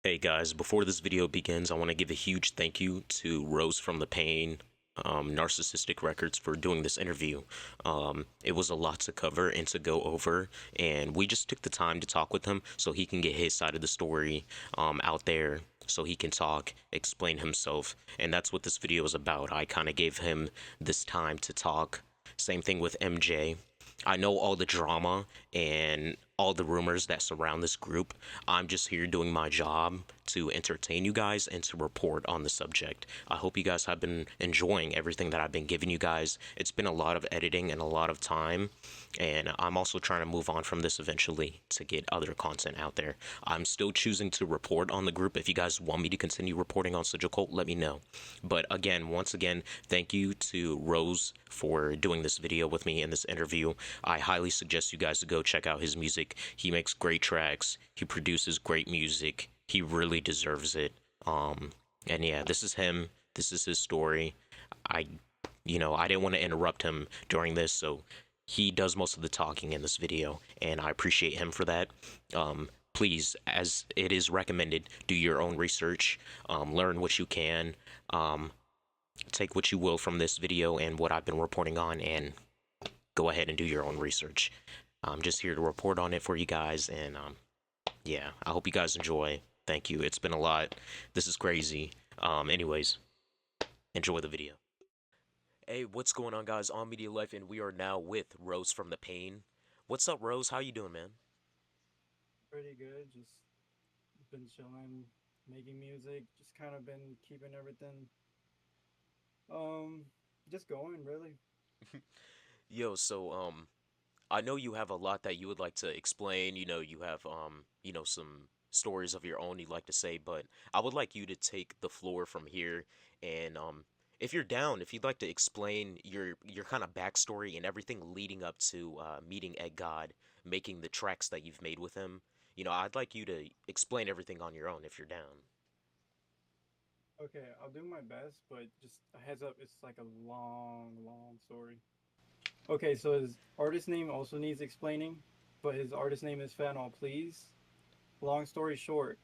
Hey guys, before this video begins, I want to give a huge thank you to Rose from the Pain, Narcissistic Records for doing this interview. It was a lot to cover and to go over, and we just took the time to talk with him so he can get his side of the story out there, so he can talk, explain himself, and that's what this video is about. I kind of gave him this time to talk. Same thing with MJ. I know all the drama and all the rumors that surround this group. I'm just here doing my job to entertain you guys and to report on the subject. I hope you guys have been enjoying everything that I've been giving you guys. It's been a lot of editing and a lot of time, and I'm also trying to move on from this eventually to get other content out there. I'm still choosing to report on the group. If you guys want me to continue reporting on SIGIL KULT, let me know. But again, once again, thank you to Rose for doing this video with me in this interview. I highly suggest you guys to go check out his music. He makes great tracks. He produces great music. He really deserves it. And yeah, this is him. This is his story. I, I didn't want to interrupt him during this, so he does most of the talking in this video, and I appreciate him for that. Please, as it is recommended, do your own research, learn what you can, take what you will from this video and what I've been reporting on, and go ahead and do your own research. I'm just here to report on it for you guys, and yeah, I hope you guys enjoy. Thank you. It's been a lot. This is crazy. Anyways, enjoy the video. Hey, what's going on, guys? On Media Life, and we are now with Rose from the Pain. What's up, Rose? How you doing, man? Pretty good. Just been chilling, making music. Just kind of been keeping everything, um, just going really. Yo, so I know you have a lot that you would like to explain. You have some stories of your own you'd like to say, but I would like you to take the floor from here and if you're down, if you'd like to explain your kind of backstory and everything leading up to meeting Egg God, making the tracks that you've made with him. I'd like you to explain everything on your own if you're down. Okay, I'll do my best, but just a heads up, it's like a long, long story. Okay, so his artist name also needs explaining, but his artist name is Fentanyl Please. Long story short,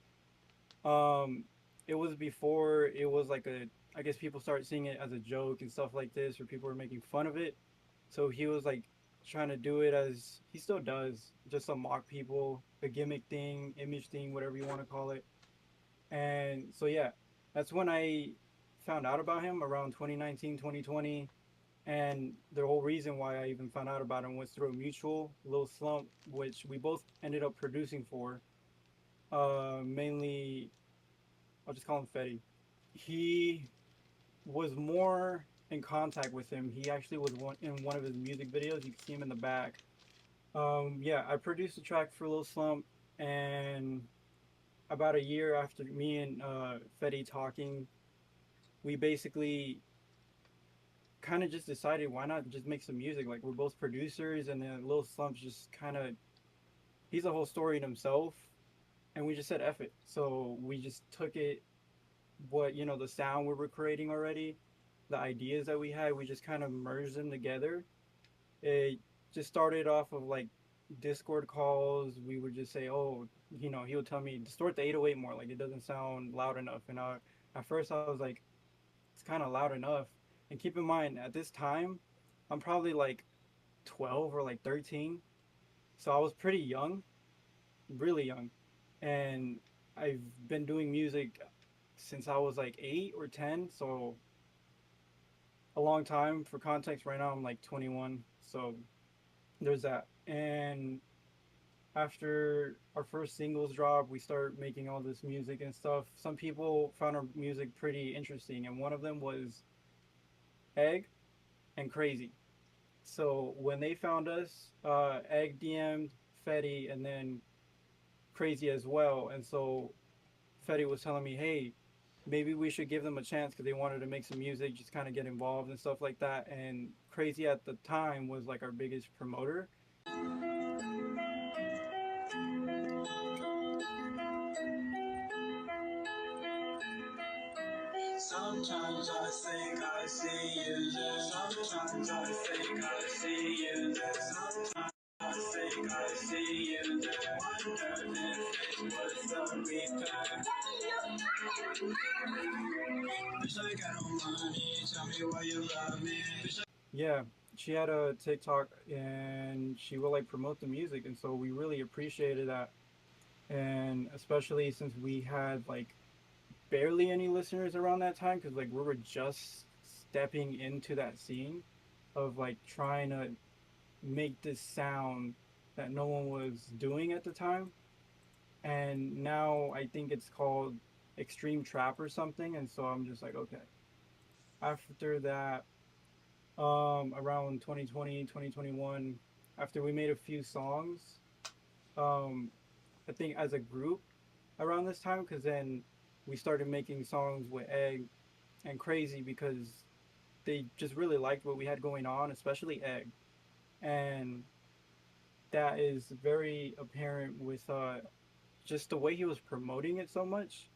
um, it was before it was like I guess people started seeing it as a joke and stuff like this, or people were making fun of it. So he was like trying to do it as he still does, just to mock people, a gimmick thing, image thing, whatever you want to call it. And so yeah, that's when I found out about him around 2019, 2020. And the whole reason why I even found out about him was through a mutual, Lil Slump, which we both ended up producing for. Mainly, I'll just call him Fetty. He was more in contact with him. He actually was in one of his music videos. You can see him in the back. Yeah, I produced a track for Lil Slump, and about a year after me and Fetty talking, we basically kind of just decided why not just make some music. Like we're both producers, and then Lil Slump's just kind of he's a whole story in himself, and we just said F it. So we just took it, what the sound we were creating already, the ideas that we had, we just kind of merged them together. It just started off of like Discord calls. We would just say, oh, he would tell me distort the 808 more, like it doesn't sound loud enough. And at first I was like, it's kind of loud enough. And keep in mind, at this time, I'm probably like 12 or like 13, so I was pretty young, really young, and I've been doing music since I was like 8 or 10, so a long time. For context, right now I'm like 21, so there's that. And after our first singles drop, we start making all this music and stuff. Some people found our music pretty interesting, and one of them was Egg and Crazy. So when they found us, Egg DM'd Fetty and then Crazy as well. And so Fetty was telling me, hey, maybe we should give them a chance because they wanted to make some music, just kind of get involved and stuff like that. And Crazy at the time was like our biggest promoter. Sometimes I think I see you there. Sometimes I think I see you there. Sometimes I think I see you there. Wonder if it was the repair. Bitch, I got no money. Tell me why you love me. Bitch, Yeah, she had a TikTok and she would like promote the music, and so we really appreciated that. And especially since we had like barely any listeners around that time, because like we were just stepping into that scene of like trying to make this sound that no one was doing at the time. And now I think it's called extreme trap or something, and so I'm just like, okay. After that, around 2020, 2021, after we made a few songs, um I think as a group around this time, because then we started making songs with Egg and Crazy, because they just really liked what we had going on, especially Egg. And that is very apparent with just the way he was promoting it so much.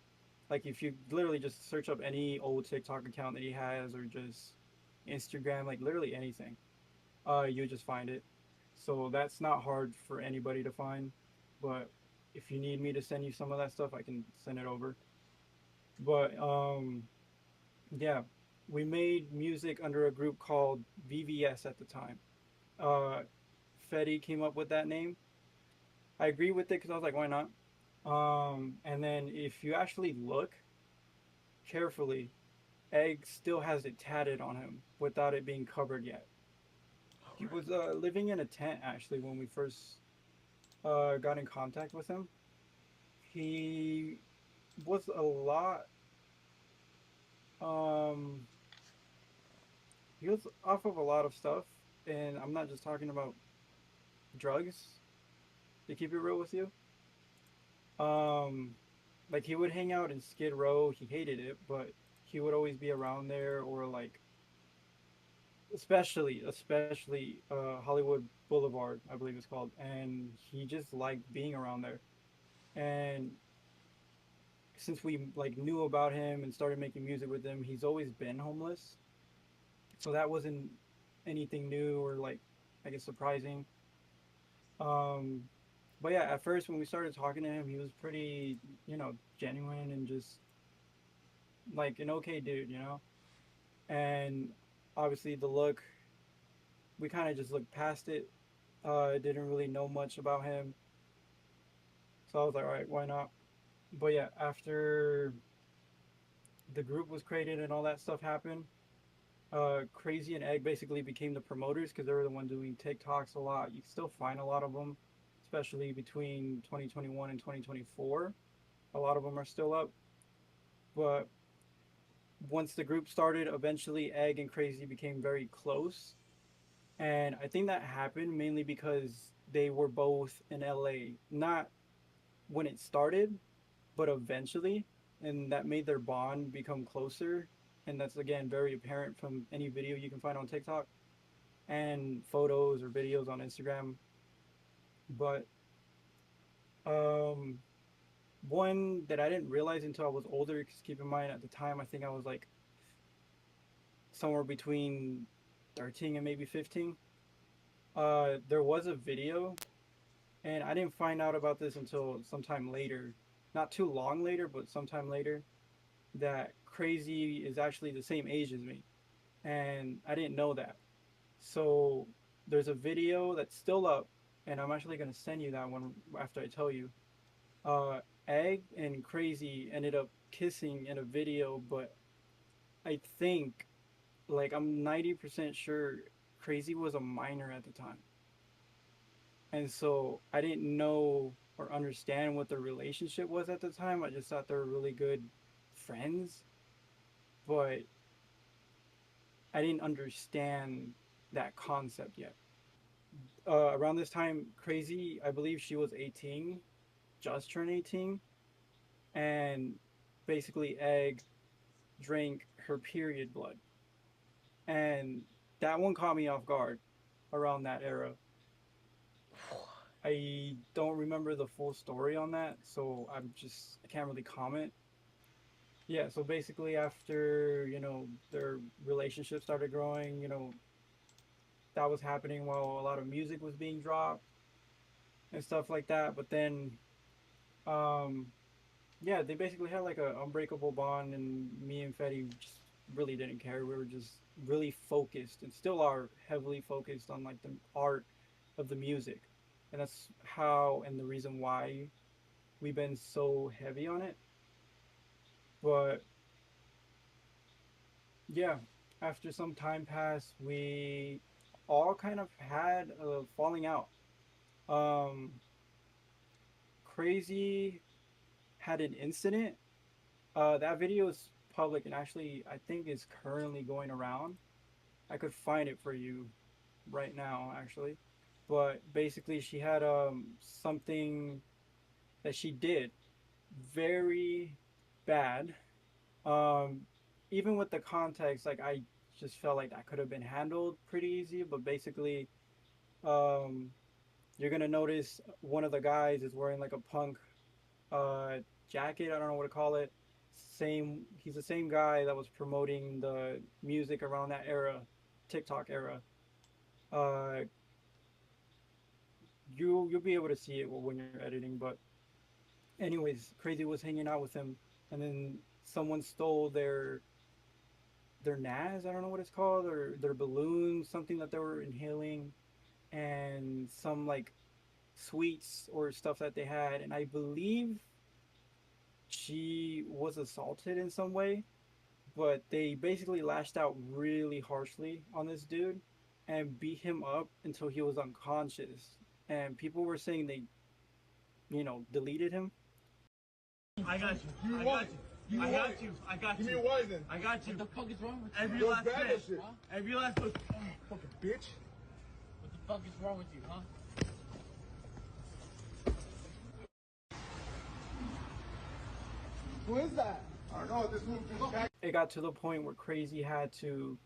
Like if you literally just search up any old TikTok account that he has, or just Instagram, like literally anything, you just find it. So that's not hard for anybody to find. But if you need me to send you some of that stuff, I can send it over. But yeah, we made music under a group called VVS at the time. Uh, Fetty came up with that name. I agree with it because I was like, why not? And then if you actually look carefully, Egg still has it tatted on him without it being covered yet. He was living in a tent actually when we first got in contact with him. He was a lot. Um, he was off of a lot of stuff, and I'm not just talking about drugs. To keep it real with you, um, like he would hang out in Skid Row. He hated it, but he would always be around there, or like especially Hollywood Boulevard, I believe it's called, and he just liked being around there. And since we like knew about him and started making music with him, he's always been homeless. So that wasn't anything new or like I guess surprising. Um, but yeah, at first when we started talking to him, he was pretty, genuine and just like an okay dude, And obviously the look, we kind of just looked past it. Didn't really know much about him, so I was like, all right, why not? But yeah, after the group was created and all that stuff happened, Crazy and Egg basically became the promoters because they were the one doing TikToks a lot. You can still find a lot of them, especially between 2021 and 2024. A lot of them are still up. But once the group started, eventually Egg and Crazy became very close. And I think that happened mainly because they were both in LA. Not when it started, but eventually. And that made their bond become closer. And that's again very apparent from any video you can find on TikTok and photos or videos on Instagram. But um, one that I didn't realize until I was older, because keep in mind at the time I think I was like somewhere between 13 and maybe 15. There was a video, and I didn't find out about this until sometime later, not too long later, but sometime later, that Crazy is actually the same age as me, and I didn't know that. So there's a video that's still up, and I'm actually gonna send you that one after I tell you. Uh, Egg and Crazy ended up kissing in a video, but I think, like, I'm 90% sure Crazy was a minor at the time. And so I didn't know or understand what their relationship was at the time. I just thought they were really good friends, but I didn't understand that concept yet. Around this time, Crazy, I believe she was 18, just turned 18, and basically Egg drank her period blood. And that one caught me off guard around that era. I don't remember the full story on that, so I can't really comment. Yeah, so basically after, their relationship started growing, that was happening while a lot of music was being dropped and stuff like that. But then um yeah, they basically had like a unbreakable bond, and me and Fetty just really didn't care. We were just really focused, and still are heavily focused on like the art of the music, and that's how and the reason why we've been so heavy on it. But yeah, after some time passed, we all kind of had a falling out. Um, Crazy had an incident. That video is public and actually I think is currently going around. I could find it for you right now, actually. But basically, she had something that she did very bad. Um, Even with the context, like I just felt like that could have been handled pretty easy. But basically, um, you're gonna notice one of the guys is wearing like a punk uh, jacket. I don't know what to call it. Same, he's the same guy that was promoting the music around that era, TikTok era. Uh, you'll be able to see it when you're editing. But anyways, Crazy was hanging out with him, and then someone stole their NAS. I don't know what it's called, or their balloons, something that they were inhaling, and some like sweets or stuff that they had. And I believe she was assaulted in some way, but they basically lashed out really harshly on this dude and beat him up until he was unconscious. And people were saying they, deleted him. I got you. I got you. I got you. I got you. Give me a wise then. I got you. What the fuck is wrong with you? Every Those last bad bit. shit. Huh? Every last bit. Fucking bitch. What the fuck is wrong with you, huh? Who is that? I don't know. This move just back. It got to the point where Crazy had to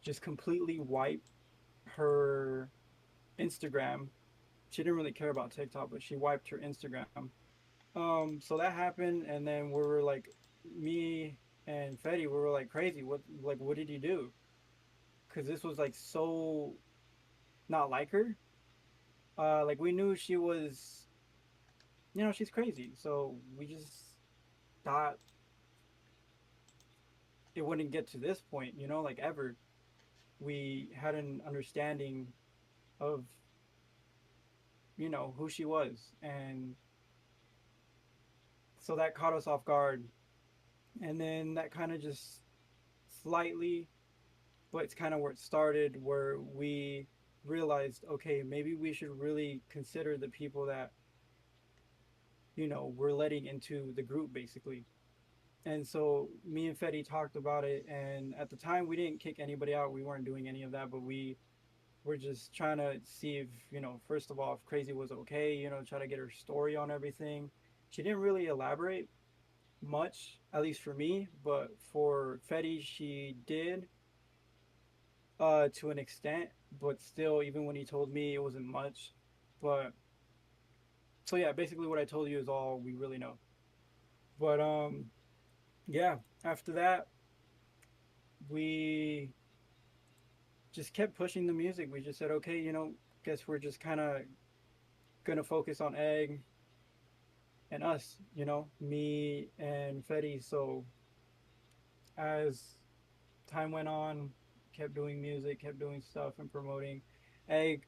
just completely wipe her Instagram. She didn't really care about TikTok, but she wiped her Instagram. So that happened, and then we were like, me and Fetty, we were like, Crazy, what did you do? Because this was like so not like her. Like we knew she was, she's crazy, so we just thought it wouldn't get to this point, like ever. We had an understanding of, who she was, and so that caught us off guard. And then that kind of just slightly, but it's kind of where it started, where we realized, okay, maybe we should really consider the people that, we're letting into the group, basically. And so me and Fetty talked about it, and at the time we didn't kick anybody out. We weren't doing any of that, but we were just trying to see if, first of all, if Crazy was okay, try to get her story on everything. She didn't really elaborate much, at least for me, but for Fetty, she did, to an extent, but still, even when he told me, it wasn't much. But so yeah, basically what I told you is all we really know. But yeah, after that, we just kept pushing the music. We just said, okay, guess we're just kind of gonna focus on Egg and us, me and Fetty. So as time went on, kept doing music, kept doing stuff and promoting. Egg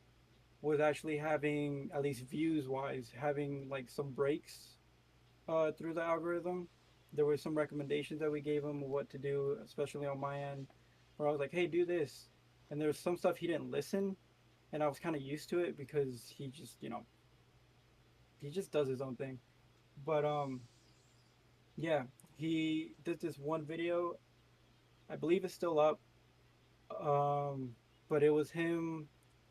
was actually having, at least views wise, having like some breaks through the algorithm. There were some recommendations that we gave him what to do, especially on my end, where I was like, hey, do this. And there's some stuff he didn't listen, and I was kind of used to it because he just, he just does his own thing. But yeah, he did this one video. I believe it's still up. Um, but it was him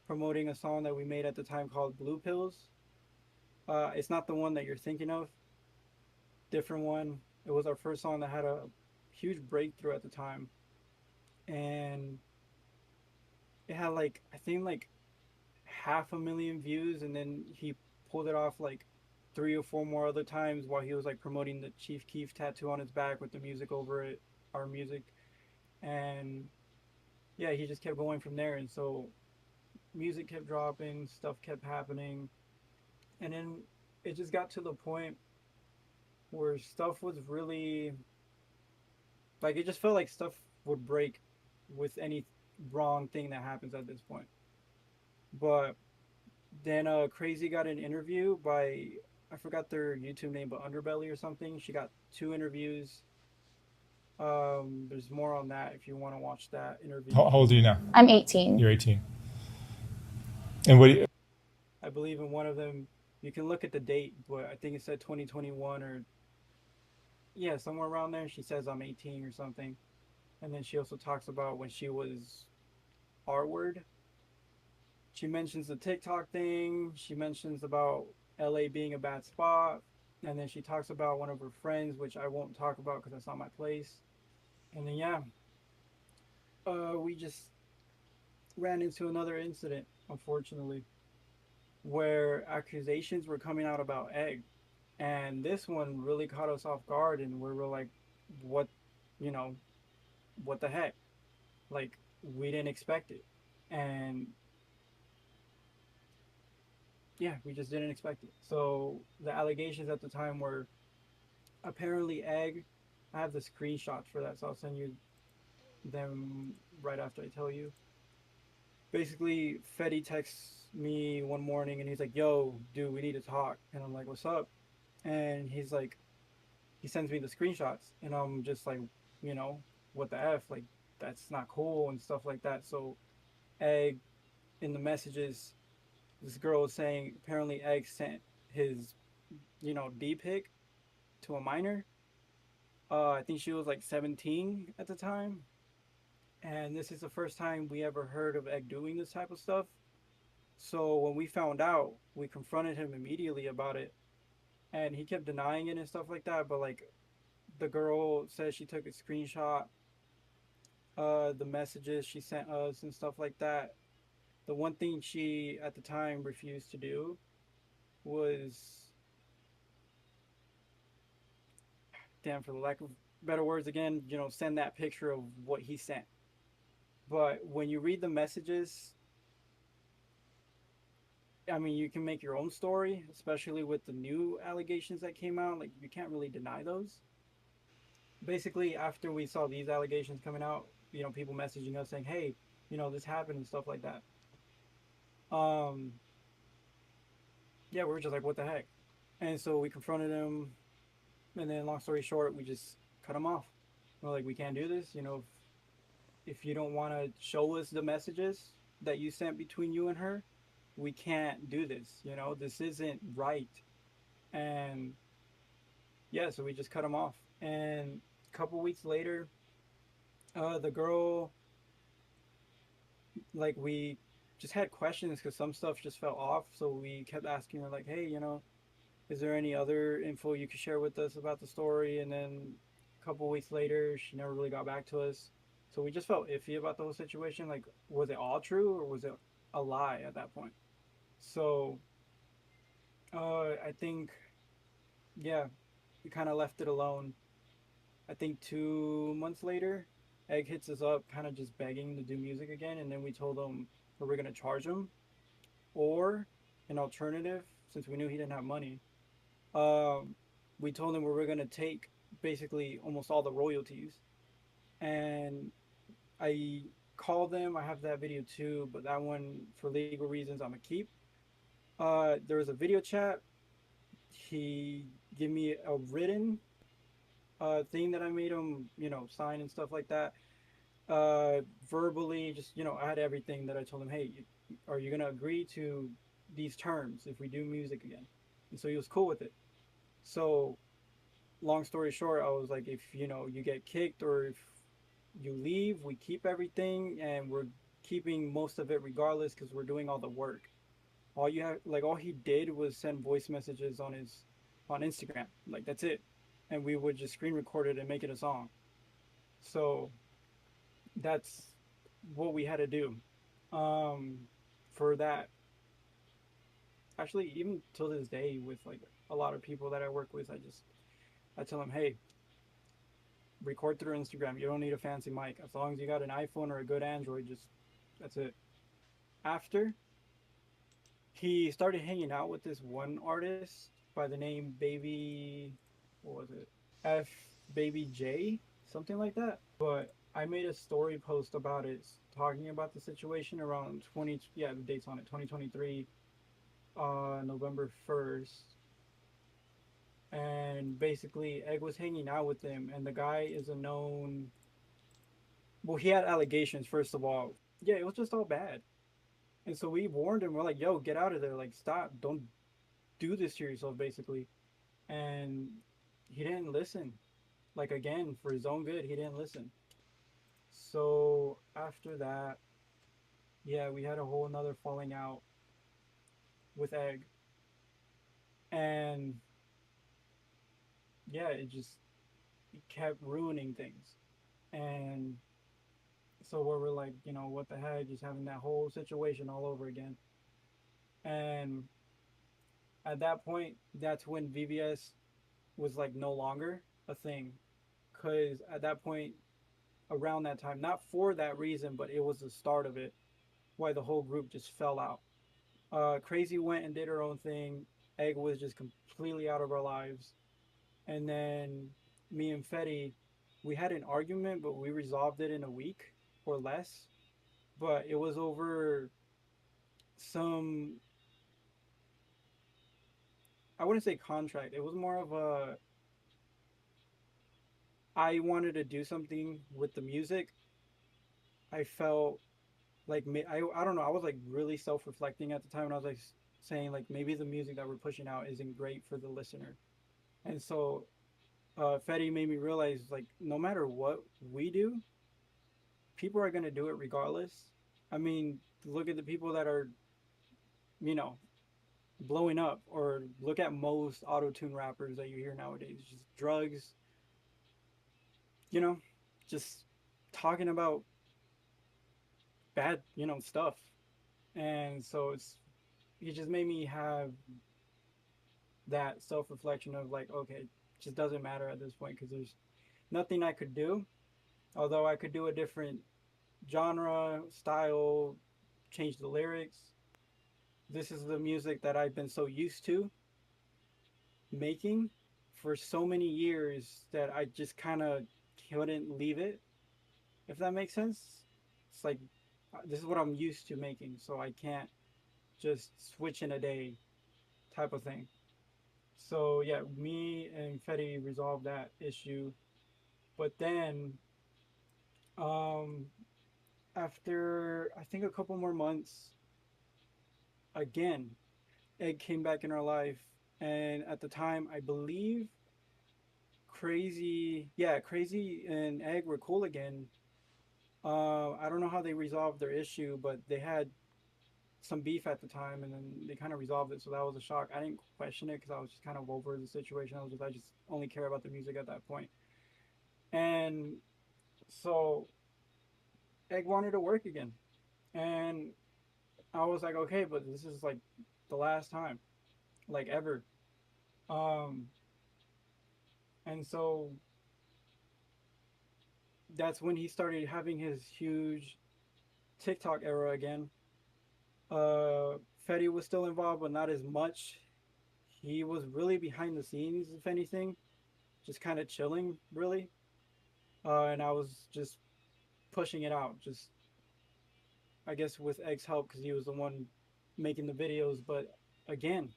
promoting a song that we made at the time called Blue Pills. It's not the one that you're thinking of. Different one. It was our first song that had a huge breakthrough at the time, and it had like I think like 500,000 views, and then he pulled it off like 3 or 4 more other times while he was like promoting the Chief Keef tattoo on his back with the music over it, our music, and yeah, he just kept going from there. And so music kept dropping, stuff kept happening, and then it just got to the point where stuff was really like it just felt like stuff would break with any wrong thing that happens at this point. But then Crazy got an interview by I forgot their YouTube name, but Underbelly or something. She got two interviews. There's more on that if you want to watch that interview. How old are you now? I'm 18. You're 18. And what do you, I believe in one of them. You can look at the date, but I think it said 2021 or yeah, somewhere around there. She says I'm 18 or something, and then she also talks about when she was R word. She mentions the TikTok thing. She mentions about LA being a bad spot, and then she talks about one of her friends, which I won't talk about because that's not my place. And then yeah, we just ran into another incident, unfortunately, where accusations were coming out about Egg. And this one really caught us off guard, and we were like, what, you know, what the heck? Like, we didn't expect it. And yeah, we just didn't expect it. So the allegations at the time were apparently Egg. I have the screenshots for that, so I'll send you them right after I tell you. Basically, Fetty texts me one morning and he's like, "Yo, dude, we need to talk." And I'm like, "What's up?" And he's like, he sends me the screenshots, and I'm just like, you know, what the f? Like, that's not cool and stuff like that. So, Egg in the messages, this girl was saying apparently Egg sent his, D pic to a minor. I think she was like 17 at the time, and this is the first time we ever heard of Egg doing this type of stuff. So when we found out, we confronted him immediately about it, and he kept denying it and stuff like that. But like the girl says she took a screenshot, the messages she sent us and stuff like that. The one thing she at the time refused to do was, damn, for the lack of better words, again, send that picture of what he sent. But when you read the messages, I mean, you can make your own story, especially with the new allegations that came out. Like, you can't really deny those. Basically, after we saw these allegations coming out, people messaging us saying, "Hey, this happened" and stuff like that. Um, yeah, we were just like, "What the heck?" And so we confronted him, and then, long story short, we just cut him off. We're like, "We can't do this. If you don't want to show us the messages that you sent between you and her, we can't do this. This isn't right." And yeah, so we just cut him off. And a couple weeks later, the girl, like, we just had questions because some stuff just fell off. So we kept asking her, like, "Hey, is there any other info you could share with us about the story?" And then a couple weeks later, she never really got back to us. So we just felt iffy about the whole situation. Like, was it all true or was it a lie at that point? So I think, yeah, we kind of left it alone. I think 2 months later, Egg hits us up, kind of just begging to do music again. And then we told him we were going to charge him, or an alternative, since we knew he didn't have money. Um, we told him we were going to take basically almost all the royalties. And I called them. I have that video too, but that one, for legal reasons, I'm going to keep. There was a video chat. He gave me a written thing that I made him, sign and stuff like that. Verbally, just, I had everything that I told him, "Hey, are you going to agree to these terms if we do music again?" And so he was cool with it. So, long story short, I was like, if, you get kicked or if you leave, we keep everything and we're keeping most of it regardless because we're doing all the work. All he did was send voice messages on Instagram. Like, that's it. And we would just screen record it and make it a song. So that's what we had to do. For that, actually, even till this day, with like a lot of people that I work with, I tell them, "Hey, record through Instagram. You don't need a fancy mic. As long as you got an iPhone or a good Android, just that's it." After he started hanging out with this one artist by the name Baby. what was it? F Baby J, something like that. But I made a story post about it, talking about the situation around 20. Yeah, the dates on it, 2023, November 1st. And basically, Egg was hanging out with him, and the guy is a known. Well, he had allegations first of all. Yeah, it was just all bad. And so we warned him. We're like, "Yo, get out of there! Like, stop! Don't do this to yourself." Basically, and he didn't listen. Like again, for his own good, he didn't listen. So after that, yeah, we had a whole another falling out with Egg, and yeah, it kept ruining things. And so where we're like, what the heck, just having that whole situation all over again. And at that point, that's when VBS was like no longer a thing, because at that point, around that time, not for that reason, but it was the start of it, why the whole group just fell out. Crazy went and did her own thing. Egg was just completely out of our lives. And then me and Fetty, we had an argument, but we resolved it in a week or less. But it was over some, I wouldn't say contract. It was more of a, I wanted to do something with the music. I felt like, I don't know, I was like really self reflecting at the time. And I was like saying, like, maybe the music that we're pushing out isn't great for the listener. And so Fetty made me realize, like, no matter what we do, people are going to do it regardless. I mean, look at the people that are, you know, blowing up, or look at most auto tune rappers that you hear nowadays. Just drugs, you know, just talking about bad, stuff. And so it just made me have that self reflection of like, okay, it just doesn't matter at this point because there's nothing I could do. Although I could do a different genre, style, change the lyrics. This is the music that I've been so used to making for so many years that I just kind of couldn't leave it, if that makes sense. It's like this is what I'm used to making, so I can't just switch in a day type of thing. So yeah, me and Fetty resolved that issue. But then um after I think a couple more months, again, Egg came back in our life, and at the time I believe Crazy and Egg were cool again. I don't know how they resolved their issue, but they had some beef at the time, and then they kind of resolved it. So that was a shock. I didn't question it because I was just kind of over the situation. I just only care about the music at that point. And so Egg wanted to work again, and I was like, okay, but this is like the last time, like ever. Um, and so that's when he started having his huge TikTok era again. Fetty was still involved, but not as much. He was really behind the scenes, if anything, just kind of chilling, really. And I was just pushing it out, just I guess with Egg's help because he was the one making the videos. But again,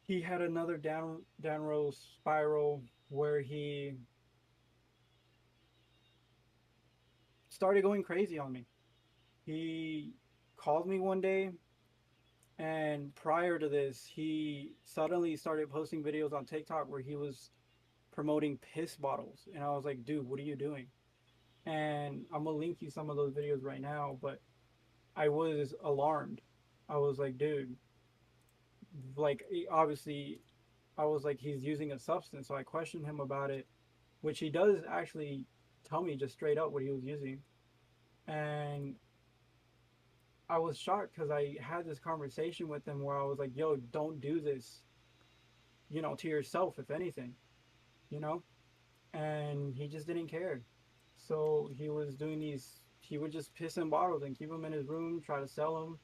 he had another down row spiral where he started going crazy on me. He called me one day, and prior to this, he suddenly started posting videos on TikTok where he was promoting piss bottles. And I was like, dude, what are you doing? And I'm gonna link you some of those videos right now, but I was alarmed. I was like, dude, like obviously I was like, he's using a substance. So I questioned him about it, which he does actually tell me just straight up what he was using. And I was shocked because I had this conversation with him where I was like, yo, don't do this, to yourself, if anything, you know? And he just didn't care. So he would just piss in bottles and keep them in his room, try to sell them.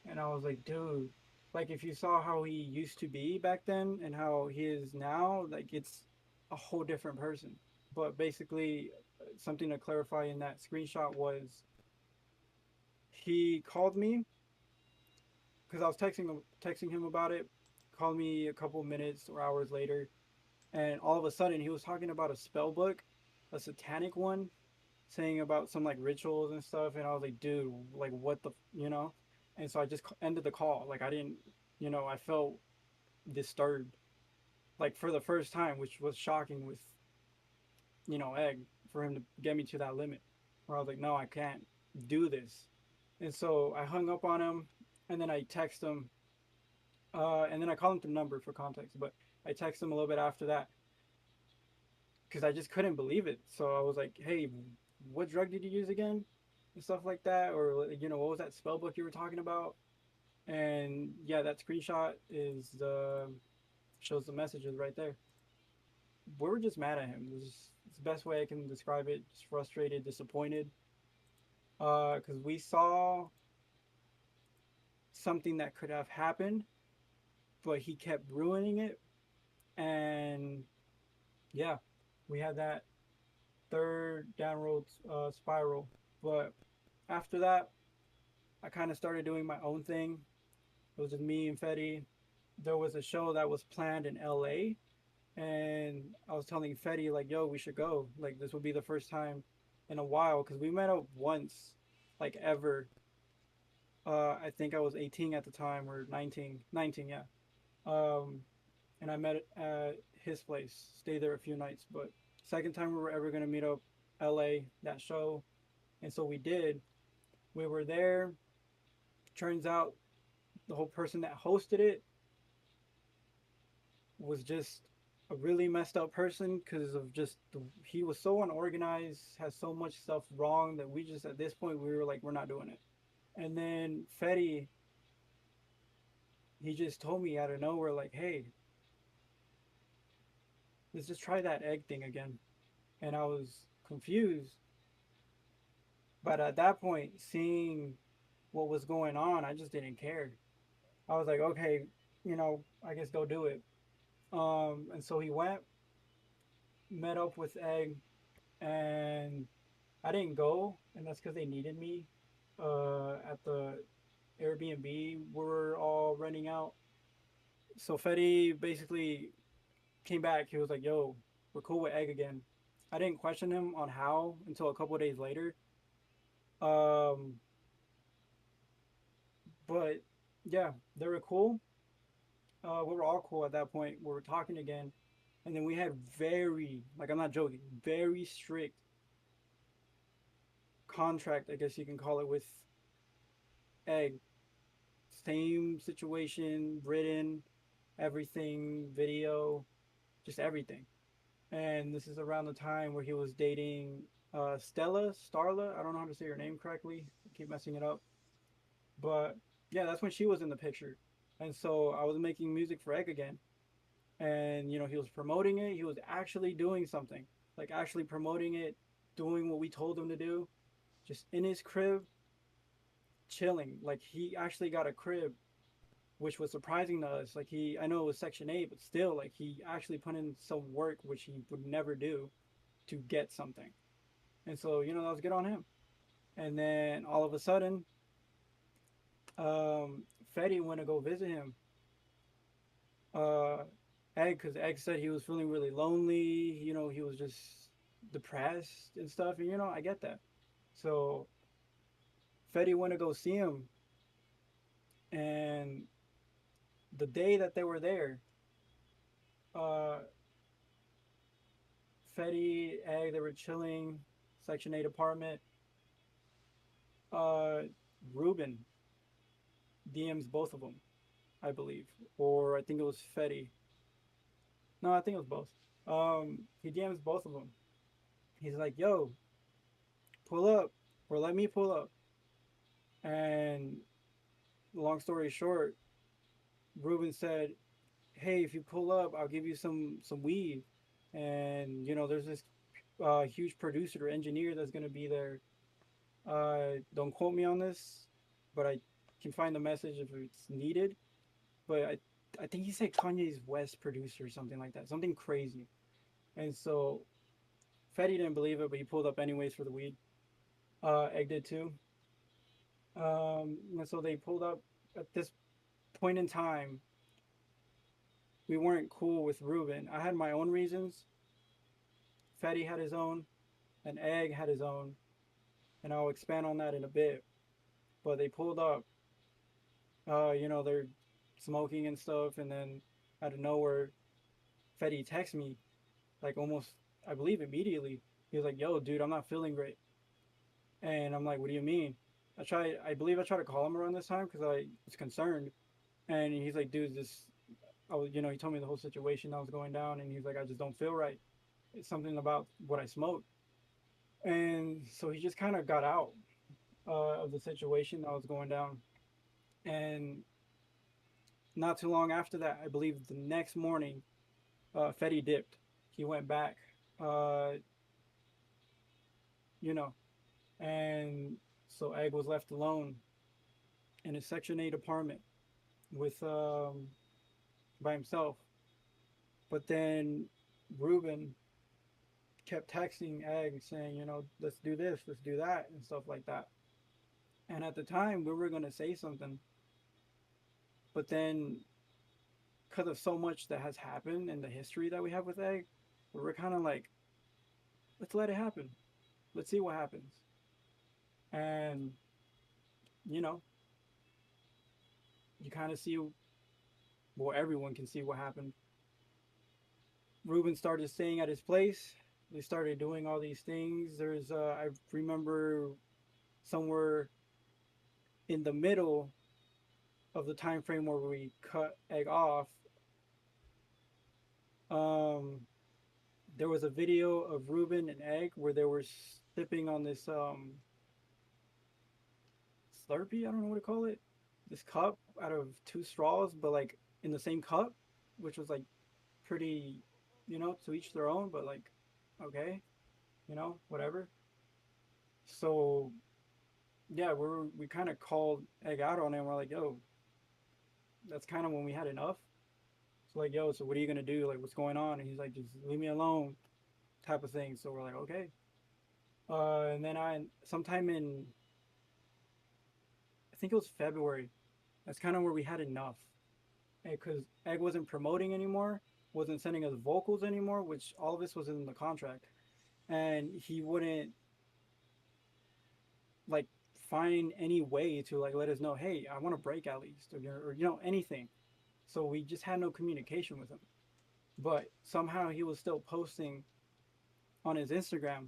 And I was like, dude, Like if you saw how he used to be back then and how he is now, like it's a whole different person. But basically, something to clarify in that screenshot was he called me because I was texting him about it. Called me a couple minutes or hours later, and all of a sudden he was talking about a spell book, a satanic one, saying about some like rituals and stuff. And I was like, dude, like what the, you know? And so I just ended the call. Like I didn't, I felt disturbed, like for the first time, which was shocking with, Egg, for him to get me to that limit where I was like, no, I can't do this. And so I hung up on him, and then I text him, and then I called him the number for context, but I texted him a little bit after that because I just couldn't believe it. So I was like, hey, what drug did you use again? And stuff like that. Or, what was that spell book you were talking about? And yeah, that screenshot is shows the messages right there. We were just mad at him. It's the best way I can describe it. Just frustrated, disappointed. Because we saw something that could have happened, but he kept ruining it. And yeah, we had that third downward spiral. But after that, I kind of started doing my own thing. It was just me and Fetty. There was a show that was planned in LA, and I was telling Fetty, like, yo, we should go. Like, this will be the first time in a while because we met up once, like, ever. I think I was 18 at the time, or 19, 19, yeah. Um, and I met at his place, stayed there a few nights. But second time we were ever going to meet up, LA, that show. And so we did. We were there. Turns out the whole person that hosted it was just a really messed up person because of just he was so unorganized, has so much stuff wrong that we just at this point we were like, we're not doing it. And then Fetty, he just told me out of nowhere, like, hey, let's just try that egg thing again. And I was confused, but at that point, seeing what was going on, I just didn't care. I was like, okay, I guess go do it. And so he went, met up with Egg, and I didn't go, and that's because they needed me at the Airbnb. We're all renting out. So Fetty basically came back. He was like, "Yo, we're cool with Egg again." I didn't question him on how until a couple of days later. Um, but yeah, they were cool. We were all cool at that point. We were talking again, and then we had very, like, I'm not joking, very strict contract, I guess you can call it, with Egg. Same situation, written, everything, video, just everything. And this is around the time where he was dating Starla. I don't know how to say her name correctly. I keep messing it up. But yeah, that's when she was in the picture. And so I was making music for Egg again. And, he was promoting it. He was actually doing something, like actually promoting it, doing what we told him to do, just in his crib, chilling. Like he actually got a crib, which was surprising to us. Like I know it was Section 8, but still, like he actually put in some work, which he would never do to get something. And so, that was good on him. And then all of a sudden, Fetty went to go visit him. Uh, Egg, because Egg said he was feeling really lonely. He was just depressed and stuff. And, I get that. So Fetty went to go see him. And the day that they were there, uh, Fetty, Egg, they were chilling, Section 8 apartment. Uh, Ruben DMs both of them, I believe. Or I think it was Fetty. No, I think it was both. He DMs both of them. He's like, yo, pull up, or let me pull up. And long story short, Ruben said, hey, if you pull up, I'll give you some weed. And, there's this huge producer or engineer that's going to be there. Don't quote me on this, but I can find the message if it's needed. but I think he said Kanye's West producer or something like that, something crazy. And so Fetty didn't believe it, but he pulled up anyways for the weed. Egg did too. And so they pulled up at this point in time. We weren't cool with Ruben. I had my own reasons. Fetty had his own, and Egg had his own, and I'll expand on that in a bit. But they pulled up. They're smoking and stuff, and then out of nowhere, Fetty texts me, like almost, I believe immediately. He was like, "Yo, dude, I'm not feeling great," and I'm like, "What do you mean?" I believe I tried to call him around this time because I was concerned, and he's like, "Dude, he told me the whole situation that was going down, and he's like, I just don't feel right. It's something about what I smoked." And so he just kind of got out of the situation that was going down. And not too long after that, I believe the next morning, Fetty dipped. He went back, uh, you know, and so Egg was left alone in his Section 8 apartment with by himself. But then Ruben kept texting Egg saying, let's do this, let's do that, and stuff like that. And at the time, we were gonna say something, but then because of so much that has happened in the history that we have with Egg, we were kind of like, let's let it happen. Let's see what happens. And you know, you kind of see, well, everyone can see what happened. Ruben started staying at his place. They started doing all these things. I remember somewhere in the middle of the time frame where we cut Egg off, um, there was a video of Ruben and Egg where they were sipping on this Slurpee. I don't know what to call it. This cup out of two straws, but like in the same cup, which was like pretty, to each their own. But like, okay, whatever. So yeah, we kind of called Egg out on it. And we're like, yo, that's kind of when we had enough. So like, yo, so what are you gonna do? Like, what's going on? And he's like, just leave me alone, type of thing. So we're like, okay. And then sometime in, I think it was February. That's kind of where we had enough, because Egg wasn't promoting anymore, wasn't sending us vocals anymore, which all of this was in the contract, and he wouldn't like find any way to like let us know, hey, I want to break at least, or anything. So we just had no communication with him. But somehow he was still posting on his Instagram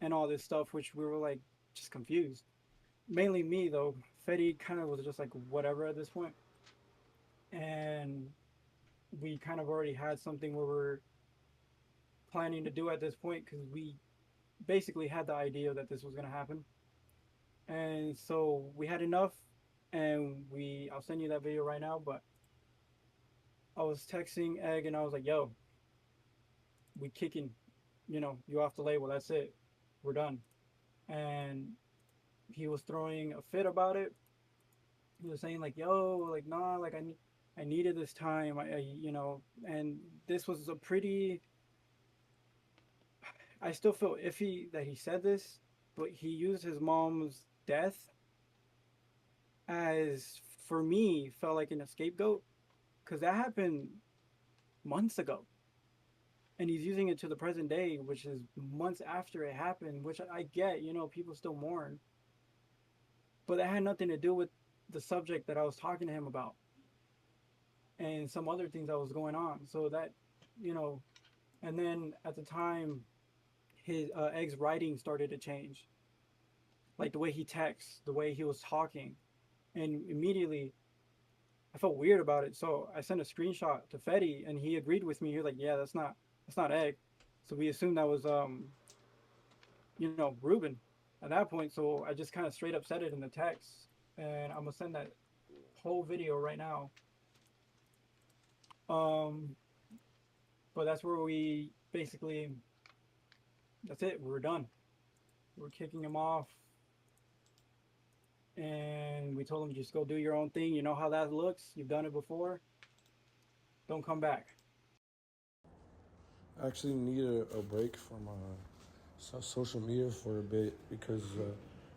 and all this stuff, which we were like just confused. Mainly me though. Fetty kind of was just like whatever at this point. And we kind of already had something where we're planning to do at this point because we basically had the idea that this was going to happen. And so we had enough, and I'll send you that video right now, but I was texting Egg and I was like, yo, we kicking, you off the label. That's it. We're done. And he was throwing a fit about it. He was saying like, yo, like, nah, like I needed this time. And this was a pretty, I still feel iffy that he said this, but he used his mom's death as, for me, felt like an scapegoat, because that happened months ago. And he's using it to the present day, which is months after it happened, which I get, people still mourn. But that had nothing to do with the subject that I was talking to him about and some other things that was going on. So that, and then at the time, his Egg's writing started to change. Like the way he texts, the way he was talking. And immediately I felt weird about it. So I sent a screenshot to Fetty and he agreed with me. He was like, yeah, that's not Egg. So we assumed that was Ruben at that point. So I just kind of straight up said it in the text. And I'm gonna send that whole video right now. But that's where we basically, that's it. We're done. We're kicking him off. and we told him just go do your own thing. You know how that looks. You've done it before. Don't come back. I actually need a break from social media for a bit because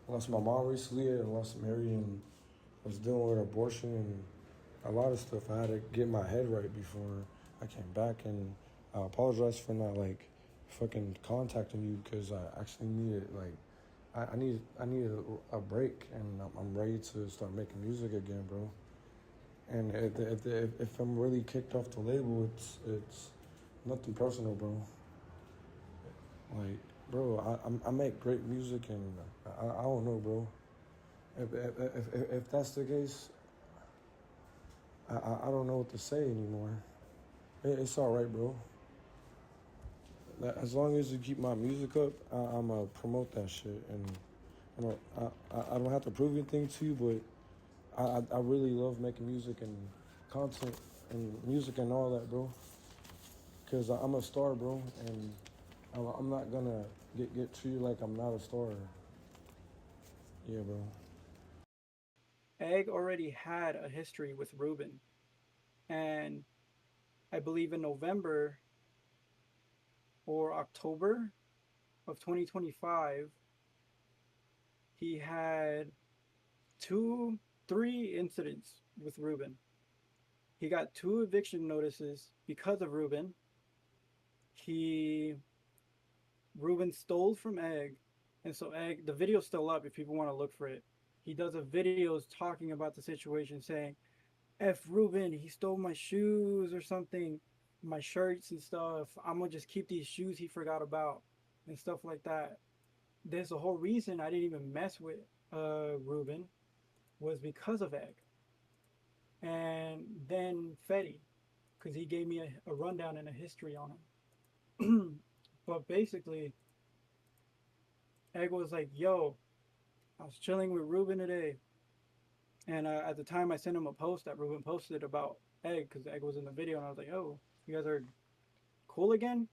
I lost my mom recently. I lost Mary and I was dealing with abortion and a lot of stuff. I had to get my head right before I came back, and I apologize for not like fucking contacting you because I actually needed like I need a break, and I'm ready to start making music again, bro. And if I'm really kicked off the label, it's nothing personal, bro. Like, bro, I make great music, and I don't know, bro. If that's the case, I don't know what to say anymore. It's all right, bro. As long as you keep my music up, I'm gonna promote that shit, and I don't have to prove anything to you, but I really love making music and content and music and all that, bro. Cause I'm a star, bro, and I'm not gonna get treated like I'm not a star. Yeah, bro. Egg already had a history with Ruben, and I believe in November or October of 2025, he had two, three incidents with Ruben. He got two eviction notices because of Ruben. He Ruben stole from Egg, and so Egg, the video's still up if people want to look for it. He does a videos talking about the situation, saying, "F Ruben, he stole my shoes or something, my shirts and stuff. I'm gonna just keep these shoes he forgot about and stuff like that." There's a whole reason I didn't even mess with Ruben was because of Egg, and then Fetty, because he gave me a rundown and a history on him. But basically, Egg was like, "Yo, I was chilling with Ruben today," and at the time I sent him a post that Ruben posted about Egg because Egg was in the video, and I was like, "Oh, you guys are cool again?"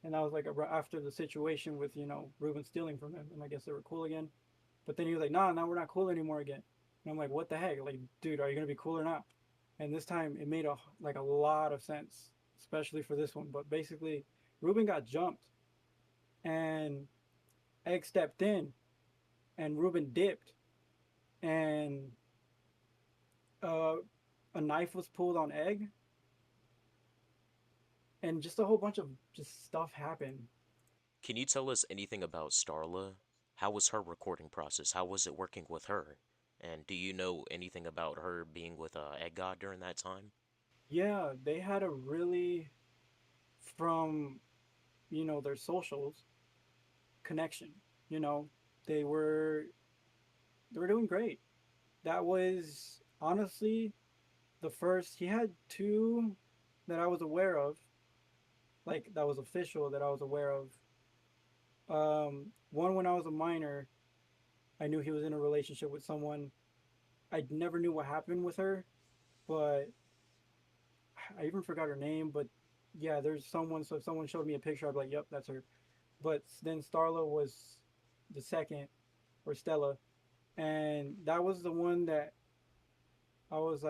And I was like, after the situation with Ruben stealing from him, and I guess they were cool again. But then he was like, "Nah, now we're not cool anymore again." And I'm like, "What the heck? Like, dude, are you gonna be cool or not?" And this time it made a lot of sense, especially for this one. But basically, Ruben got jumped, and Egg stepped in, and Ruben dipped, and uh, a knife was pulled on Egg, and just a whole bunch of just stuff happened. Can you tell us anything about Starla? How was her recording process? How was it working with her? And do you know anything about her being with Egg God during that time? Yeah, they had a really, from their socials, connection. You know, they were they were doing great. That was honestly the first. He had two that I was aware of, like that was official that I was aware of. One when I was a minor, I knew he was in a relationship with someone. I never knew what happened with her, but I even forgot her name. But yeah, there's someone. So if someone showed me a picture, I'd be like, "Yep, that's her." But then Starla was the second, or Stella, and that was the one that I was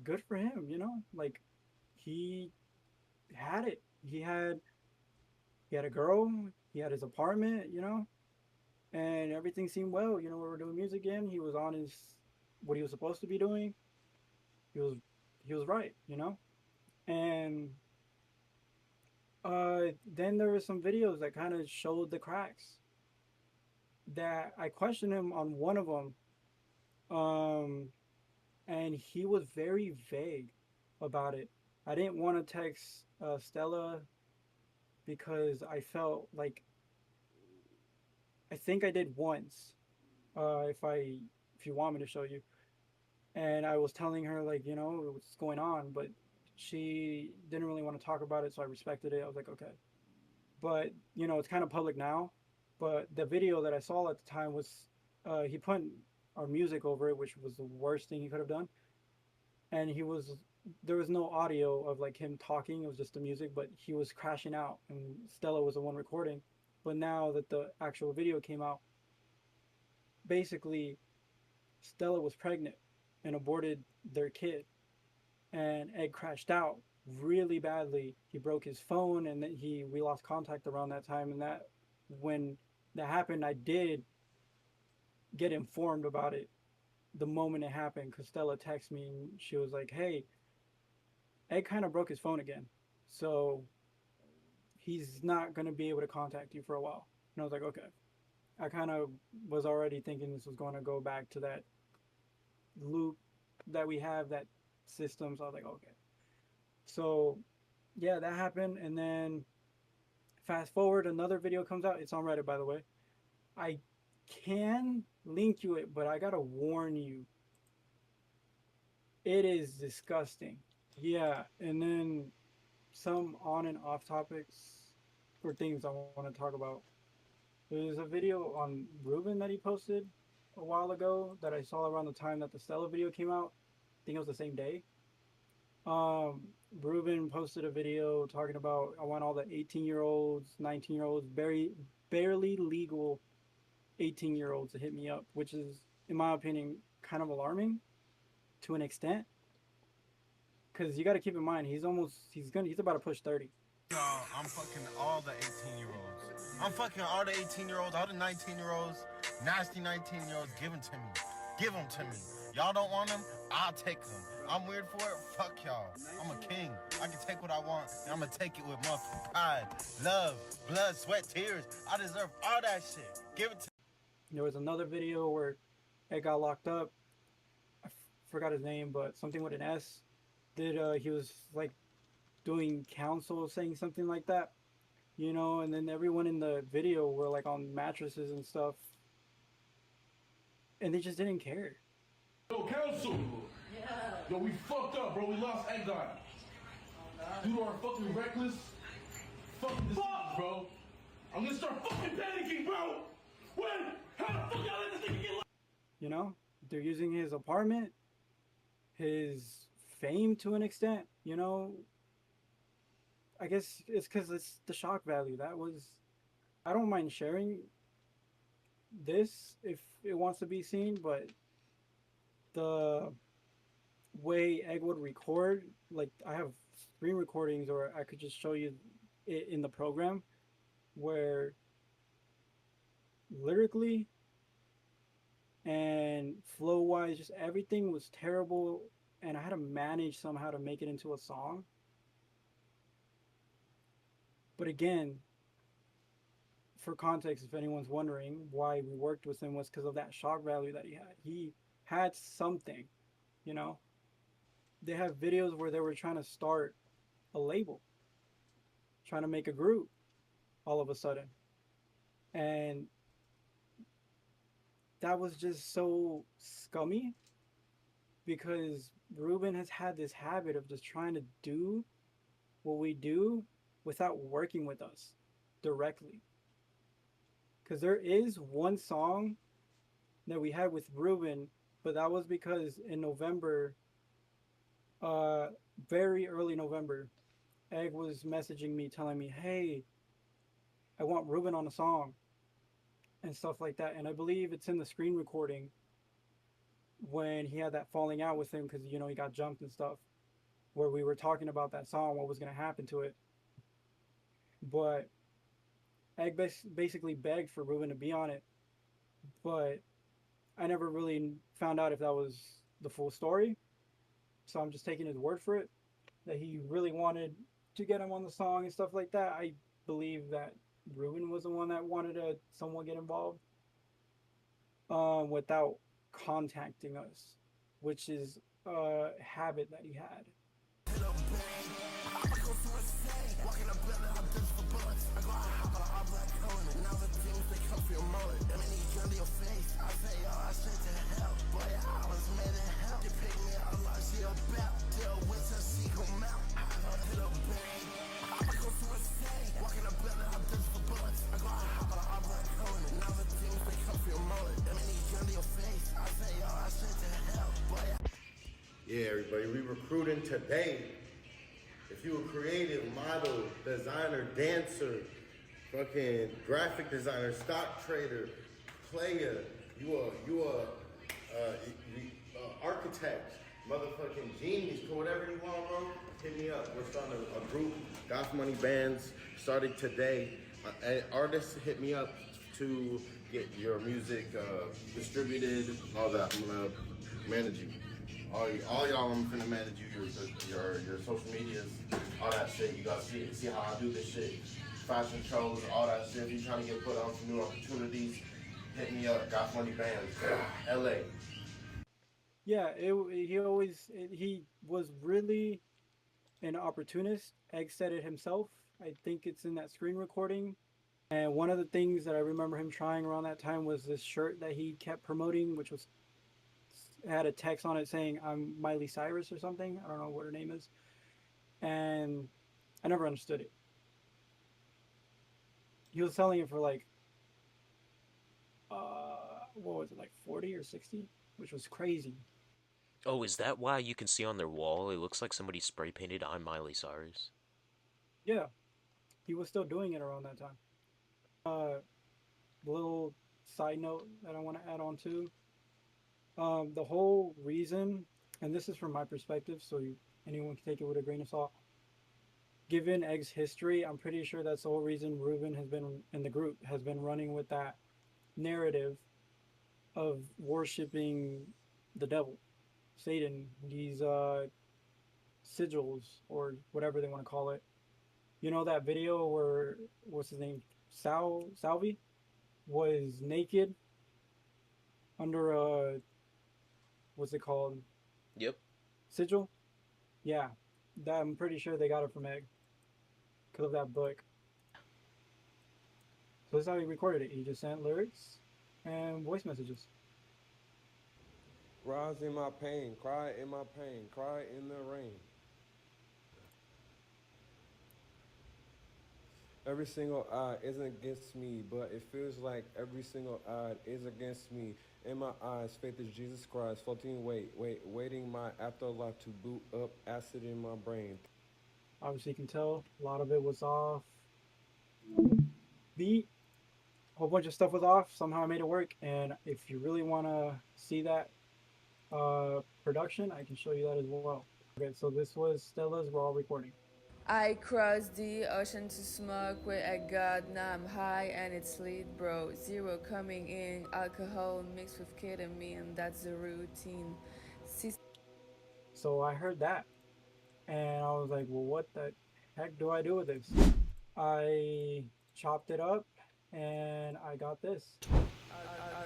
good for him. Like he had it. He had a girl. He had his apartment. And everything seemed well. We were doing music again. He was on his what he was supposed to be doing. He was he was right. And then there were some videos that kind of showed the cracks. That I questioned him on one of them. Um, and he was very vague about it. I didn't want to text Stella because I felt like I think I did once. If you want me to show you, and I was telling her like what's going on, but she didn't really want to talk about it, so I respected it. I was like, okay, but it's kind of public now. But the video that I saw at the time was he put our music over it, which was the worst thing he could have done, and there was no audio of like him talking. It was just the music, but he was crashing out, and Stella was the one recording. But now that the actual video came out, basically Stella was pregnant and aborted their kid, and Egg crashed out really badly. He broke his phone, and then we lost contact around that time. And that when that happened, I did get informed about it the moment it happened because Stella texted me and she was like, "Hey, Egg kind of broke his phone again, so he's not gonna be able to contact you for a while." And I was like, "Okay." I kind of was already thinking this was going to go back to that loop that we have, that system. So I was like, okay. So yeah, that happened, and then fast forward, another video comes out. It's on Reddit, by the way. I can link you it, but I gotta warn you, it is disgusting. Yeah, and then some on and off topics or things I want to talk about. There's a video on Ruben that he posted a while ago that I saw around the time that the Stella video came out. I think it was the same day. Ruben posted a video talking about I want all the 18-year-olds, 19-year-olds, barely legal 18-year-olds to hit me up, which is, in my opinion, kind of alarming to an extent. Because you got to keep in mind he's about to push 30. Y'all, I'm fucking all the 18-year-olds. I'm fucking all the 18-year-olds, all the 19-year-olds, nasty 19-year-olds. Give them to me. Give them to me. Y'all don't want them? I'll take them. I'm weird for it? Fuck y'all. I'm a king. I can take what I want, and I'm gonna take it with motherfucking pride, love, blood, sweat, tears. I deserve all that shit. Give it to me. There was another video where Ed got locked up. I forgot his name, but something with an S. He was like doing counsel, saying something like that, and then everyone in the video were like on mattresses and stuff, and they just didn't care. Yo, council! Yeah. Yo, we fucked up, bro. We lost Egg Guy. Due to our fucking reckless fucking decisions, bro. I'm gonna start fucking panicking, bro! When? How the fuck y'all let this nigga get locked? They're using his apartment, his fame to an extent, I guess it's because it's the shock value. I don't mind sharing this if it wants to be seen, but the way Egg would record, like I have screen recordings, or I could just show you it in the program, where lyrically and flow wise, just everything was terrible, and I had to manage somehow to make it into a song. But again, for context, if anyone's wondering why we worked with him, was because of that shock value that he had. He had something, They have videos where they were trying to start a label, trying to make a group all of a sudden. And that was just so scummy because Ruben has had this habit of just trying to do what we do without working with us directly. Because there is one song that we had with Ruben, but that was because in November, very early November, Egg was messaging me telling me, "Hey, I want Ruben on a song," and stuff like that. And I believe it's in the screen recording when he had that falling out with him because, he got jumped and stuff, where we were talking about that song, what was going to happen to it. But Egg basically begged for Ruben to be on it, but I never really found out if that was the full story. So I'm just taking his word for it, that he really wanted to get him on the song and stuff like that. I believe that Ruben was the one that wanted to somewhat get involved without contacting us, which is a habit that he had. Yeah, everybody, we recruiting today. If you a creative, model, designer, dancer, fucking graphic designer, stock trader, player, you architect, motherfucking genius, for whatever you want, bro. Hit me up. We're starting a group, Goth Money Bands, starting today. Artists hit me up to get your music distributed, all that. I'm gonna manage you. All y'all, I'm finna manage you, your social medias, all that shit. You gotta see how I do this shit. Fashion shows, all that shit. If you trying to get put on some new opportunities, hit me up. Got Money Bands, LA. Yeah, he was really an opportunist. Egg said it himself. I think it's in that screen recording. And one of the things that I remember him trying around that time was this shirt that he kept promoting, which was had a text on it saying "I'm Miley Cyrus" or something. I don't know what her name is, and I never understood it. He was selling it for like what was it, like 40 or 60, which was crazy. Oh, is that why you can see on their wall? It looks like somebody spray painted "I'm Miley Cyrus." Yeah, he was still doing it around that time. Uh, little side note that I want to add on to the whole reason, and this is from my perspective, so anyone can take it with a grain of salt. Given Egg's history, I'm pretty sure that's the whole reason Ruben has been in the group, has been running with that narrative of worshiping the devil, Satan, these sigils or whatever they want to call it. You know that video where what's his name, Salvi was naked under a what's it called, Yep. sigil? Yeah, that I'm pretty sure they got it from Egg because of that book. So that's how he recorded it. He just sent lyrics and voice messages. Rise in my pain, cry in my pain, cry in the rain. Every single eye isn't against me, but it feels like every single eye is against me. In my eyes, faith is Jesus Christ, floating waiting my afterlife to boot up acid in my brain. Obviously, you can tell a lot of it was off beat. A whole bunch of stuff was off. Somehow I made it work. And if you really want to see that production, I can show you that as well. Okay, so this was Stella's raw recording. I crossed the ocean to smoke with a god, now I'm high and it's lit, bro. Zero coming in, alcohol mixed with ketamine, that's the routine. So I heard that and I was like, well, what the heck do I do with this? I chopped it up and I got this.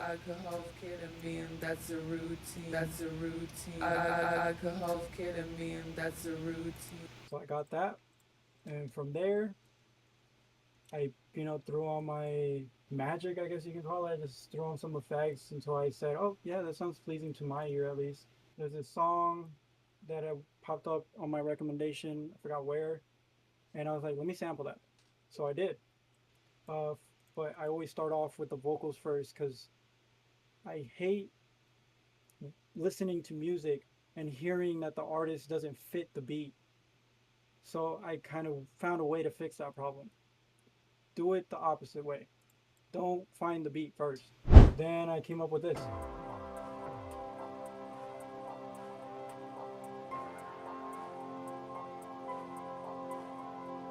Alcohol, ketamine, that's the routine, that's the routine. Alcohol, ketamine, that's the routine. So I got that. And from there, I, threw on my magic, I guess you can call it. Just threw on some effects until I said, oh, yeah, that sounds pleasing to my ear at least. There's a song that popped up on my recommendation. I forgot where. And I was like, let me sample that. So I did. But I always start off with the vocals first because I hate listening to music and hearing that the artist doesn't fit the beat. So I kind of found a way to fix that problem. Do it the opposite way. Don't find the beat first. Then I came up with this.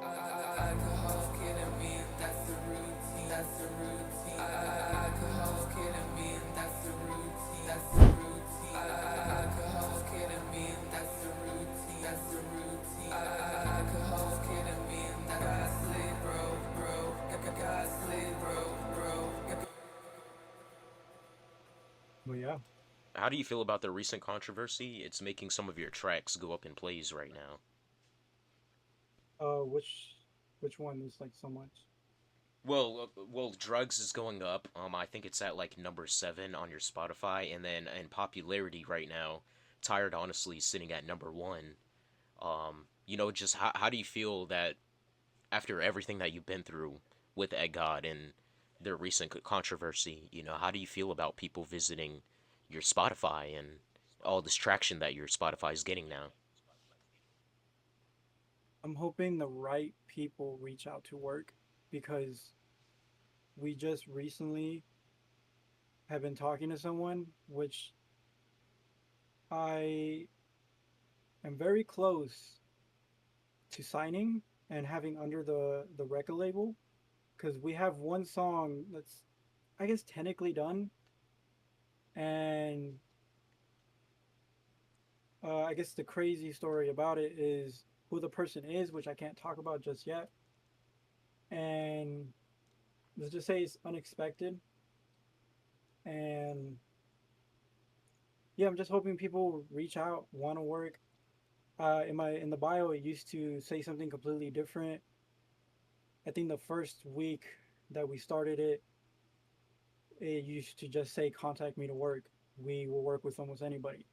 Alcohol, ketamine, that's the routine, that's the routine. Alcohol, ketamine, that's the routine, that's the routine. Alcohol, ketamine, that's the routine, that's the routine. Alcohol, ketamine, that's lit, bro. Got lit, bro. But yeah. How do you feel about the recent controversy? It's making some of your tracks go up in plays right now. Which one is like so much? Well, Drugs is going up. I think it's at like number 7 on your Spotify, and then in popularity right now, Tired Honestly is sitting at number 1. Just how do you feel that after everything that you've been through with Egg God and their recent controversy, how do you feel about people visiting your Spotify and all this traction that your Spotify is getting now? I'm hoping the right people reach out to work because we just recently have been talking to someone, which I am very close to signing and having under the record label, because we have one song that's, I guess, technically done, and I guess the crazy story about it is who the person is, which I can't talk about just yet. And let's just say it's unexpected. And yeah, I'm just hoping people reach out, want to work. In the bio, it used to say something completely different. I think the first week that we started it, it used to just say contact me to work. We will work with almost anybody,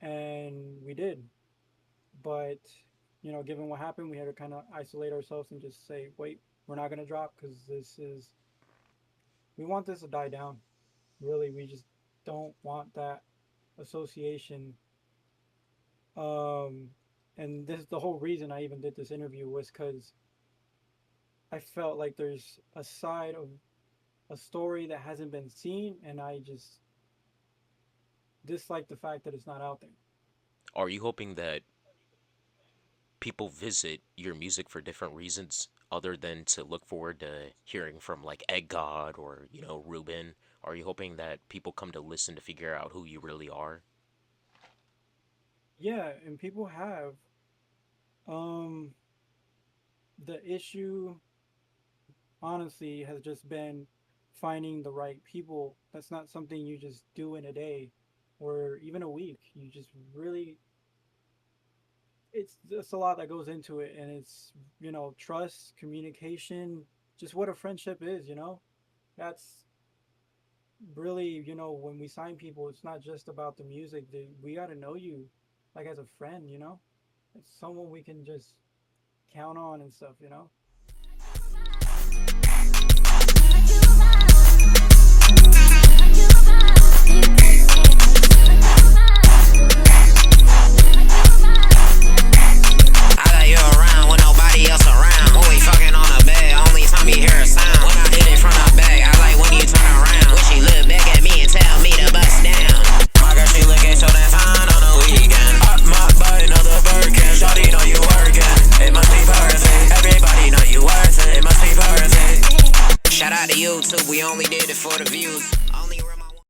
and we did. But given what happened, we had to kind of isolate ourselves and just say, wait, we're not gonna drop because we want this to die down. Really, we just don't want that association. Um, and this is the whole reason I even did this interview was because I felt like there's a side of a story that hasn't been seen, and I just dislike the fact that it's not out there. Are you hoping that people visit your music for different reasons other than to look forward to hearing from like Egg God or, Ruben? Are you hoping that people come to listen to figure out who you really are? Yeah, and people have. Um, the issue, honestly, has just been finding the right people. That's not something you just do in a day or even a week. You just really, it's just a lot that goes into it. And it's, trust, communication, just what a friendship is. That's really, when we sign people, it's not just about the music. We got to know you like as a friend. It's someone we can just count on and stuff.